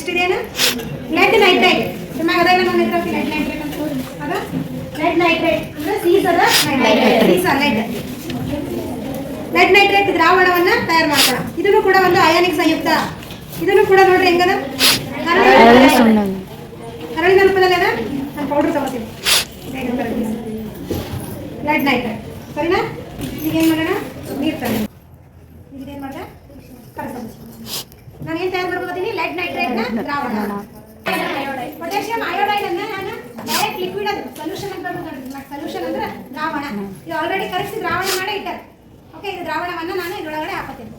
Next ಇದೇನು LED nitrite. ಚೆನ್ನಾಗಿ ಅದ ಇಲ್ಲ ನಮ್ಮ ಹತ್ರ ಲೆಡ್ ನೈಟ್ರೈಟ್ ಅಂತ ಅದ ಲೆಡ್ ನೈಟ್ರೈಟ್ ಅಂದ್ರೆ ಸೀಸದ ಸೀಸ ಲೆಡ್. ಲೆಡ್ ನೈಟ್ರೈಟ್ ದ್ರಾವಣವನ್ನ ತಯಾರು ಮಾಡ್ತಾರ. ಇದನ್ನು ಕೂಡ ಒಂದು ಅಯಾನಿಕ್ ಸಂಯುಕ್ತ. ಇದನ್ನು ಕೂಡ ನೋಡ್ರಿ ಹೆಂಗದ ಹರಳಿನ ರೂಪದಲ್ಲಿ ಅದ. ನಾನು ಪೌಡರ್ ತಗೋತೀನಿ ಲೆಡ್ ನೈಟ್ರೈಟ್ ಸರಿನಾ. ಈಗ ಏನು ಮಾಡೋಣ ನೀರು ತಗೊಂಡು ಈಗೇನು ಮಾಡ್ದೆ ನಾನು ಏನು ತಯಾರು ಮಾಡ್ಕೋತೀನಿ ಲೆಡ್ ನೈಟ್ರೈಟ್ನ ದ್ರಾವಣ. ಪೊಟ್ಯಾಷಿಯಂ ಅಯೋಡೈಡ್ ಅನ್ನ ನಾನು ಡೈರೆಕ್ಟ್ ಲಿಕ್ವಿಡ್ ಅದು ಸೊಲ್ಯೂಷನ್ ಅಂತ ಸೊಲ್ಯೂಷನ್ ಅಂದ್ರೆ ದ್ರಾವಣ. ಇದು ಆಲ್ರೆಡಿ ಕರಗಿಸಿ ದ್ರಾವಣ ಮಾಡೇ ಇಟ್ಟಾರೆ. ಓಕೆ, ಇದು ದ್ರಾವಣವನ್ನ ನಾನು ಇದರೊಳಗಡೆ ಹಾಕೋತೀನಿ.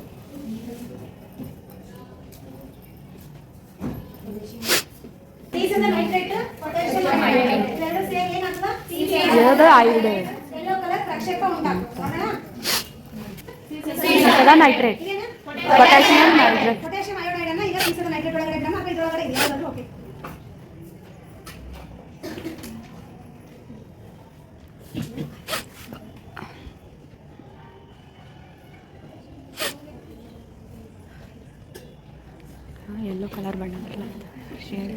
ಸೀಸದ ನೈಟ್ರೇಟ್ ಪೊಟ್ಯಾಷಿಯಂ ಅಯೋಡೈಡ್ ಇವೆರಡು ಸೇರಿ ಏನಾಗ್ತದೆ ಸೀಸದ ಅಯೋಡೈಡ್ ಯೆಲ್ಲೋ ಕಲರ್ ಪ್ರಕ್ಷೇಪ ಉಂಟಾಗ್ತದೆ. ಸೀಸದ nitrate potassium nitrate potassium iodide ಅನ್ನ ಈಗ ಸೀಸದ ನೈಟ್ರೇಟ್ ಒಳಗಡೆ ಇಡೋಣ. ಅಥವಾ ಇದರೊಳಗಡೆ ಇದೆ ಯಾವ್ದಾದ್ರು ಓಕೆ. ಯೆಲ್ಲೋ ಕಲರ್ ಬಣ್ಣ ಶೇಡ್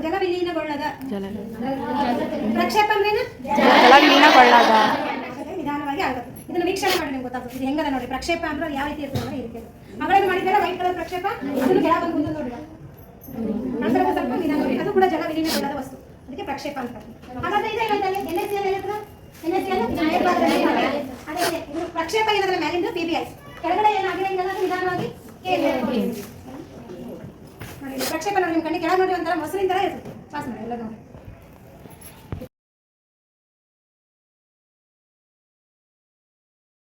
ಜಲವಿಲೀನಗೊಳ್ಳದ ಪ್ರಕ್ಷೇಪ ಅಂದ್ರೇನು ಜಲವಿಲೀನಗೊಳ್ಳದ ನಿಧಾನವಾಗಿ ಆಗುತ್ತೆ. ಇದನ್ನ ವೀಕ್ಷಣೆ ಮಾಡಿ ನಿಮ್ಗೆ ಗೊತ್ತಾಗುತ್ತೆ ಇದು ಹೆಂಗದ ನೋಡಿ. ಪ್ರಕ್ಷೇಪ ಅಂದ್ರೆ ಯಾವ ರೀತಿ ಇರ್ತದೆ ಈ ರೀತಿ ಮಗಳನ್ನು ಮಾಡಿದ್ರೆ ವೈಟ್ ಕಲರ್ ಪ್ರಕ್ಷೇಪ ಇದನ್ನು ಕೆಳ ಬಂದು ಮುಂದೆ ನೋಡಿ ನಂತರ ಸ್ವಲ್ಪ ನಿಧಾನ ನೋಡಿ. ಅದು ಕೂಡ ಜಲವಿಲೀನಗೊಳ್ಳದ ವಸ್ತು, ಅದಕ್ಕೆ ಪ್ರಕ್ಷೇಪ ಅಂತ. ಹಾಗಾದ್ರೆ ಇದೆ NaCl ಹೇಳಿದ್ರೆ NaCl ಅದೇ ಇದು ಪ್ರಕ್ಷೇಪ ಏನಂದ್ರೆ ಮ್ಯಾಲಿಂದ PBI ಕೆಳಗಡೆ ಏನಾಗಿದೆ ಹಿಂಗೆಲ್ಲ ನಿಧಾನವಾಗಿ ಪ್ರಕ್ಷೇಪ ನೋಡಿ. ನಿಮ್ಮ ಕಣ್ಣಿಗೆ ಕೆಳಗೆ ನೋಡಿ ಒಂಥರ ಮೊಸರಿನ ಥರ ಇರ್ತದೆ. ಪಾಸ್ ಮಾಡಿ ಎಲ್ಲ ನೋಡಿ.